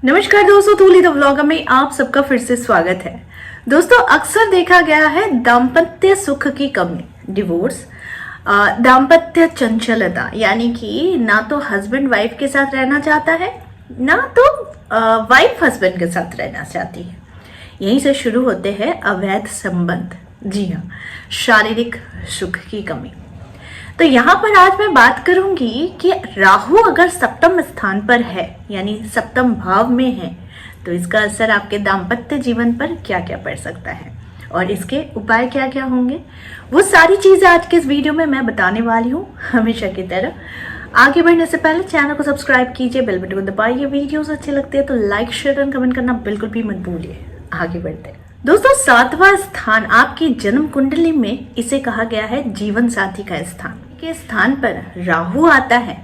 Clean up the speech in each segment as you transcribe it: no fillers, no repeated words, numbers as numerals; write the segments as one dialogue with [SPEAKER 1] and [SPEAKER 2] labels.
[SPEAKER 1] नमस्कार दोस्तों, तूली the vlog में आप सबका फिर से स्वागत है। दोस्तों, अक्सर देखा गया है दाम्पत्य सुख की कमी, डिवोर्स, दाम्पत्य चंचलता, यानी कि ना तो हस्बैंड वाइफ के साथ रहना चाहता है ना तो वाइफ हस्बैंड के साथ रहना चाहती है। यहीं से शुरू होते हैं अवैध संबंध। जी हाँ, शारीरिक सुख की कमी। तो यहाँ पर आज मैं बात करूंगी कि राहु अगर सप्तम स्थान पर है, यानी सप्तम भाव में है, तो इसका असर आपके दाम्पत्य जीवन पर क्या क्या पड़ सकता है और इसके उपाय क्या क्या होंगे, वो सारी चीजें आज के इस वीडियो में मैं बताने वाली हूँ। हमेशा की तरह आगे बढ़ने से पहले चैनल को सब्सक्राइब कीजिए, बेल बटन को दबाइए। वीडियोस अच्छे लगते हैं तो लाइक, शेयर और कमेंट करना बिल्कुल भी मत भूलिए। आगे बढ़ते हैं दोस्तों। 7वां स्थान आपकी जन्म कुंडली में इसे कहा गया है जीवन साथी का स्थान। के स्थान पर राहु आता है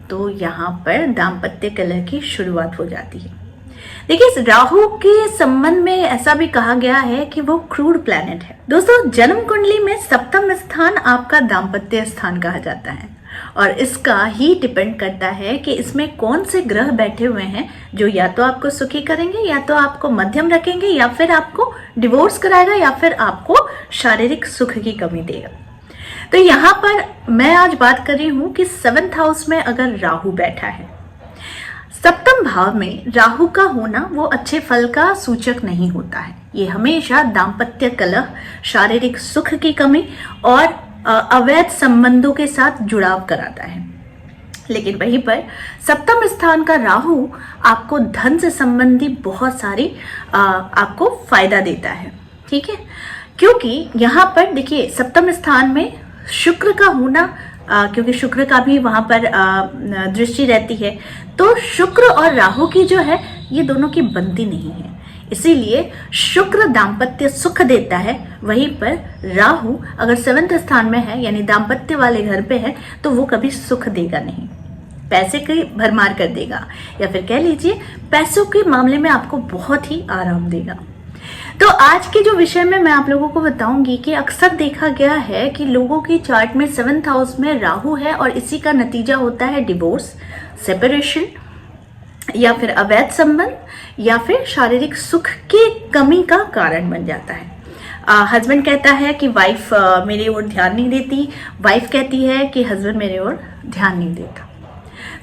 [SPEAKER 1] तो यहाँ पर दाम्पत्य कलह की शुरुआत हो जाती है। देखिए, इस राहु के संबंध में ऐसा भी कहा गया है कि वो क्रूर प्लैनेट है। दोस्तों, जन्म कुंडली में सप्तम स्थान आपका दाम्पत्य स्थान कहा जाता है और इसका ही डिपेंड करता है कि इसमें कौन से ग्रह बैठे हुए हैं जो या तो आपको सुखी करेंगे, या तो आपको मध्यम रखेंगे, या फिर आपको डिवोर्स कराएगा, या फिर आपको शारीरिक सुख की कमी देगा। तो यहाँ पर मैं आज बात कर रही हूं कि 7th हाउस में अगर राहु बैठा है, सप्तम भाव में राहु का होना वो अच्छे फल का सूचक नहीं होता है। ये हमेशा दाम्पत्य कलह, शारीरिक सुख की कमी और अवैध संबंधों के साथ जुड़ाव कराता है। लेकिन वहीं पर सप्तम स्थान का राहु आपको धन से संबंधी बहुत सारी आपको फायदा देता है। ठीक है, क्योंकि यहाँ पर देखिए सप्तम स्थान में शुक्र का होना, क्योंकि शुक्र का भी वहां पर दृष्टि रहती है, तो शुक्र और राहु की जो है ये दोनों की बनती नहीं है। इसीलिए शुक्र दाम्पत्य सुख देता है, वहीं पर राहु अगर 7th स्थान में है यानी दाम्पत्य वाले घर पे है तो वो कभी सुख देगा नहीं, पैसे की भरमार कर देगा, या फिर कह लीजिए पैसों के मामले में आपको बहुत ही आराम देगा। तो आज के जो विषय में मैं आप लोगों को बताऊंगी कि अक्सर देखा गया है कि लोगों की चार्ट में 7th हाउस में राहु है और इसी का नतीजा होता है डिवोर्स, सेपरेशन, या फिर अवैध संबंध, या फिर शारीरिक सुख की कमी का कारण बन जाता है। हस्बैंड कहता है कि वाइफ मेरे ओर ध्यान नहीं देती, वाइफ कहती है कि हस्बैंड मेरे ओर ध्यान नहीं देता।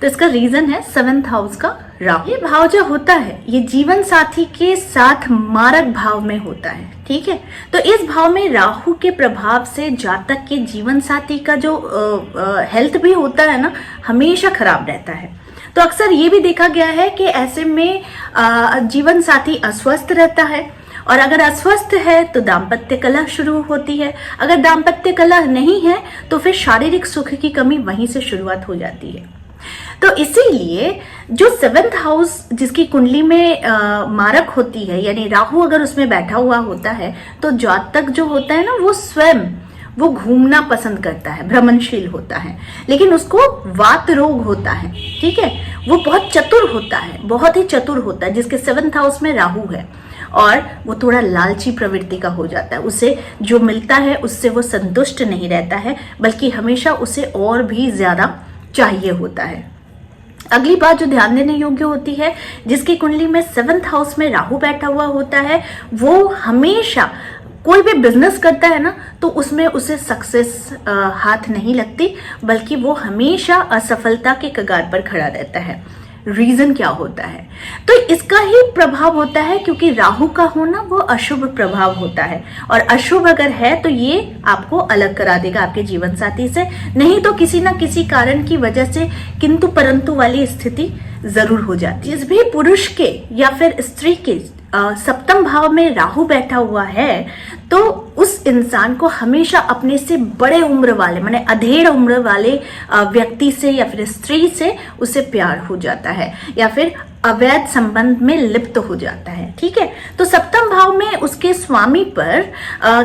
[SPEAKER 1] तो इसका रीजन है 7th हाउस का राहु। ये भाव जो होता है ये जीवन साथी के साथ मारक भाव में होता है। ठीक है, तो इस भाव में राहु के प्रभाव से जातक के जीवन साथी का जो हेल्थ भी होता है ना, हमेशा खराब रहता है। तो अक्सर ये भी देखा गया है कि ऐसे में जीवन साथी अस्वस्थ रहता है, और अगर अस्वस्थ है तो दाम्पत्य कलह शुरू होती है। अगर दाम्पत्य कलह नहीं है तो फिर शारीरिक सुख की कमी वहीं से शुरुआत हो जाती है। तो इसीलिए जो 7th हाउस जिसकी कुंडली में मारक होती है, यानी राहु अगर उसमें बैठा हुआ होता है, तो जातक जो होता है ना वो स्वयं वो घूमना पसंद करता है, भ्रमणशील होता है, लेकिन उसको वात रोग होता है। ठीक है, वो बहुत चतुर होता है, बहुत ही चतुर होता है, जिसके 7th हाउस में राहु है, और वो थोड़ा लालची प्रवृत्ति का हो जाता है। उसे जो मिलता है उससे वो संतुष्ट नहीं रहता है, बल्कि हमेशा उसे और भी ज्यादा चाहिए होता है। अगली बात जो ध्यान देने योग्य होती है, जिसकी कुंडली में 7th हाउस में राहु बैठा हुआ होता है, वो हमेशा कोई भी बिजनेस करता है ना तो उसमें उसे सक्सेस हाथ नहीं लगती, बल्कि वो हमेशा असफलता के कगार पर खड़ा रहता है। रीजन क्या होता है? तो इसका ही प्रभाव होता है, क्योंकि राहु का होना वो अशुभ प्रभाव होता है, और अशुभ अगर है तो ये आपको अलग करा देगा आपके जीवन साथी से, नहीं तो किसी ना किसी कारण की वजह से किंतु परंतु वाली स्थिति जरूर हो जाती है। जिस भी पुरुष के या फिर स्त्री के सप्तम भाव में राहु बैठा हुआ है तो उस इंसान को हमेशा अपने से बड़े उम्र वाले, माने अधेड़ उम्र वाले व्यक्ति से या फिर स्त्री से उसे प्यार हो जाता है, या फिर अवैध संबंध में लिप्त हो जाता है। ठीक है, तो सप्तम भाव में उसके स्वामी पर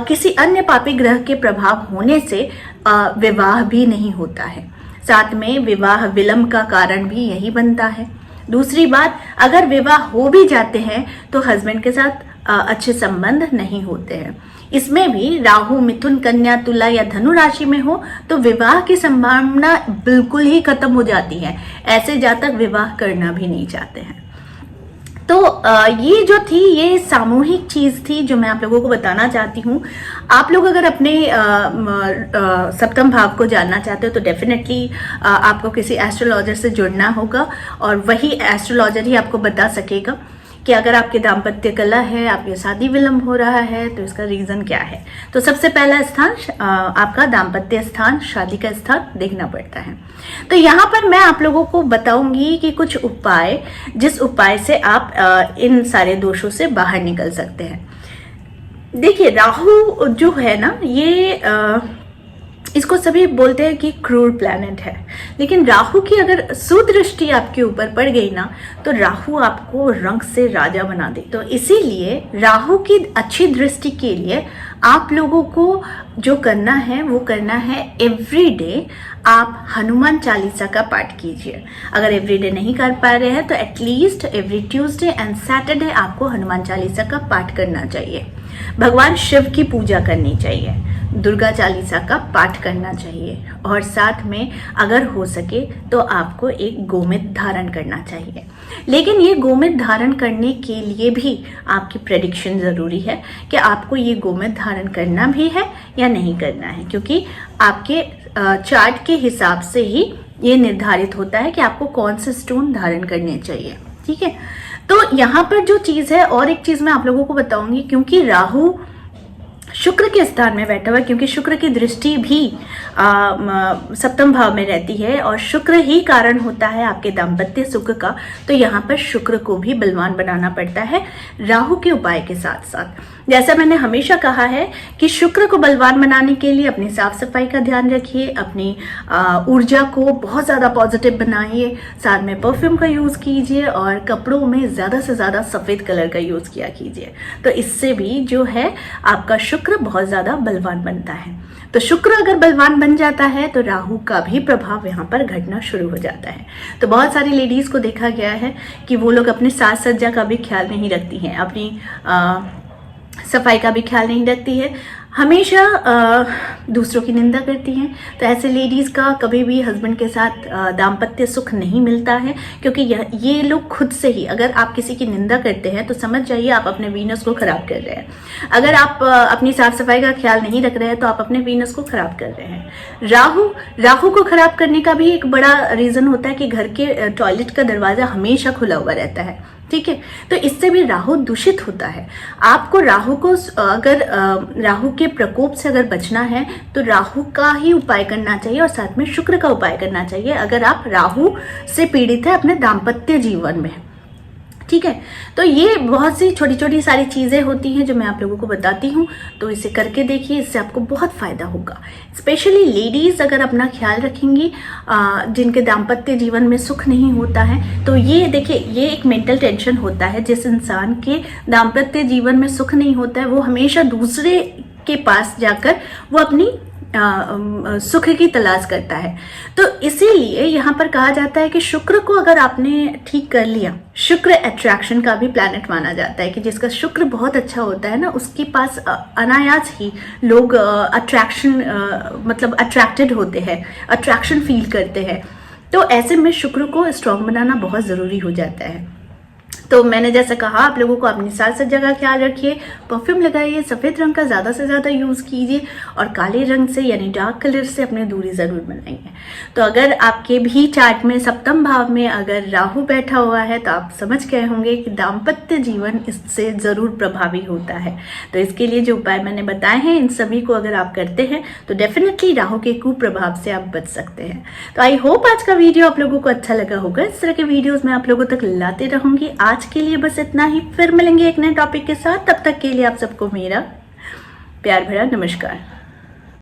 [SPEAKER 1] किसी अन्य पापी ग्रह के प्रभाव होने से विवाह भी नहीं होता है। साथ में विवाह विलंब का कारण भी यही बनता है। दूसरी बात, अगर विवाह हो भी जाते हैं तो हस्बैंड के साथ अच्छे संबंध नहीं होते हैं। इसमें भी राहु मिथुन, कन्या, तुला या धनु राशि में हो तो विवाह की संभावना बिल्कुल ही खत्म हो जाती है। ऐसे जातक विवाह करना भी नहीं चाहते हैं। तो ये जो थी ये सामूहिक चीज थी जो मैं आप लोगों को बताना चाहती हूँ। आप लोग अगर अपने सप्तम भाव को जानना चाहते हो तो डेफिनेटली आपको किसी एस्ट्रोलॉजर से जुड़ना होगा और वही एस्ट्रोलॉजर ही आपको बता सकेगा कि अगर आपके दाम्पत्य कला है, आपकी शादी विलंब हो रहा है तो इसका रीजन क्या है। तो सबसे पहला स्थान आपका दाम्पत्य स्थान, शादी का स्थान देखना पड़ता है। तो यहाँ पर मैं आप लोगों को बताऊंगी कि कुछ उपाय, जिस उपाय से आप इन सारे दोषों से बाहर निकल सकते हैं। देखिए, राहु जो है ना, ये इसको सभी बोलते हैं कि क्रूर प्लैनेट है, लेकिन राहु की अगर सुदृष्टि आपके ऊपर पड़ गई ना तो राहु आपको रंग से राजा बना दे। तो इसीलिए राहु की अच्छी दृष्टि के लिए आप लोगों को जो करना है वो करना है, एवरीडे आप हनुमान चालीसा का पाठ कीजिए। अगर एवरीडे नहीं कर पा रहे हैं तो at least every Tuesday and Saturday आपको हनुमान चालीसा का पाठ करना चाहिए। भगवान शिव की पूजा करनी चाहिए, दुर्गा चालीसा का पाठ करना चाहिए और साथ में अगर हो सके तो आपको एक गोमेद धारण करना चाहिए। लेकिन ये गोमेद धारण करने के लिए भी आपकी प्रेडिक्शन ज़रूरी है कि आपको ये गोमेद धारण करना भी है या नहीं करना है, क्योंकि आपके चार्ट के हिसाब से ही ये निर्धारित होता है कि आपको कौन से स्टोन धारण करने चाहिए। ठीक है, तो यहाँ पर जो चीज़ है, और एक चीज़ मैं आप लोगों को बताऊंगी, क्योंकि राहु शुक्र के स्थान में बैठा हुआ है, क्योंकि शुक्र की दृष्टि भी सप्तम भाव में रहती है और शुक्र ही कारण होता है आपके दाम्पत्य सुख का। तो यहाँ पर शुक्र को भी बलवान बनाना पड़ता है राहु के उपाय के साथ साथ। जैसा मैंने हमेशा कहा है कि शुक्र को बलवान बनाने के लिए अपनी साफ सफाई का ध्यान रखिए, अपनी ऊर्जा को बहुत ज़्यादा पॉजिटिव बनाइए, साथ में परफ्यूम का यूज़ कीजिए और कपड़ों में ज़्यादा से ज़्यादा सफ़ेद कलर का यूज़ किया कीजिए। तो इससे भी जो है आपका शुक्र बहुत ज़्यादा बलवान बनता है। तो शुक्र अगर बलवान बन जाता है तो राहु का भी प्रभाव यहाँ पर घटना शुरू हो जाता है। तो बहुत सारी लेडीज़ को देखा गया है कि वो लोग अपनी साज सज्जा का भी ख्याल नहीं रखती हैं, अपनी सफाई का भी ख्याल नहीं रखती है, हमेशा दूसरों की निंदा करती हैं। तो ऐसे लेडीज़ का कभी भी हस्बैंड के साथ दाम्पत्य सुख नहीं मिलता है, क्योंकि ये लोग खुद से ही, अगर आप किसी की निंदा करते हैं तो समझ जाइए आप अपने वीनस को खराब कर रहे हैं। अगर आप अपनी साफ सफाई का ख्याल नहीं रख रहे हैं तो आप अपने वीनस को खराब कर रहे हैं। राहु को खराब करने का भी एक बड़ा रीज़न होता है कि घर के टॉयलेट का दरवाज़ा हमेशा खुला हुआ रहता है। ठीक है, तो इससे भी राहु दूषित होता है। आपको राहु को अगर राहु के प्रकोप से अगर बचना है तो राहु का ही उपाय करना चाहिए और साथ में शुक्र का उपाय करना चाहिए अगर आप राहु से पीड़ित है अपने दाम्पत्य जीवन में। ठीक है, तो ये बहुत सी छोटी छोटी सारी चीज़ें होती हैं जो मैं आप लोगों को बताती हूँ, तो इसे करके देखिए, इससे आपको बहुत फ़ायदा होगा। स्पेशली लेडीज़ अगर अपना ख्याल रखेंगी, जिनके दाम्पत्य जीवन में सुख नहीं होता है, तो ये देखिए, ये एक मेंटल टेंशन होता है। जिस इंसान के दाम्पत्य जीवन में सुख नहीं होता है वो हमेशा दूसरे के पास जाकर वो अपनी सुख की तलाश करता है। तो इसीलिए यहाँ पर कहा जाता है कि शुक्र को अगर आपने ठीक कर लिया, शुक्र अट्रैक्शन का भी प्लैनेट माना जाता है कि जिसका शुक्र बहुत अच्छा होता है ना, उसके पास अनायास ही लोग मतलब अट्रैक्टेड होते हैं, अट्रैक्शन फील करते हैं। तो ऐसे में शुक्र को स्ट्रॉन्ग बनाना बहुत ज़रूरी हो जाता है। तो मैंने जैसे कहा, आप लोगों को अपनी साज सज्जा का ख्याल रखिए, परफ्यूम लगाइए, सफ़ेद रंग का ज़्यादा से ज़्यादा यूज़ कीजिए और काले रंग से यानी डार्क कलर से अपनी दूरी ज़रूर बनाइए। तो अगर आपके भी चार्ट में सप्तम भाव में अगर राहु बैठा हुआ है तो आप समझ गए होंगे कि दाम्पत्य जीवन इससे ज़रूर प्रभावी होता है। तो इसके लिए जो उपाय मैंने बताए हैं, इन सभी को अगर आप करते हैं तो डेफिनेटली राहु के कुप्रभाव से आप बच सकते हैं। तो आई होप आज का वीडियो आप लोगों को अच्छा लगा होगा। इस तरह के वीडियोज़ मैं आप लोगों तक लाते रहूँगी। आज के लिए बस इतना ही, फिर मिलेंगे एक नए टॉपिक के साथ। तब तक के लिए आप सबको मेरा प्यार भरा नमस्कार।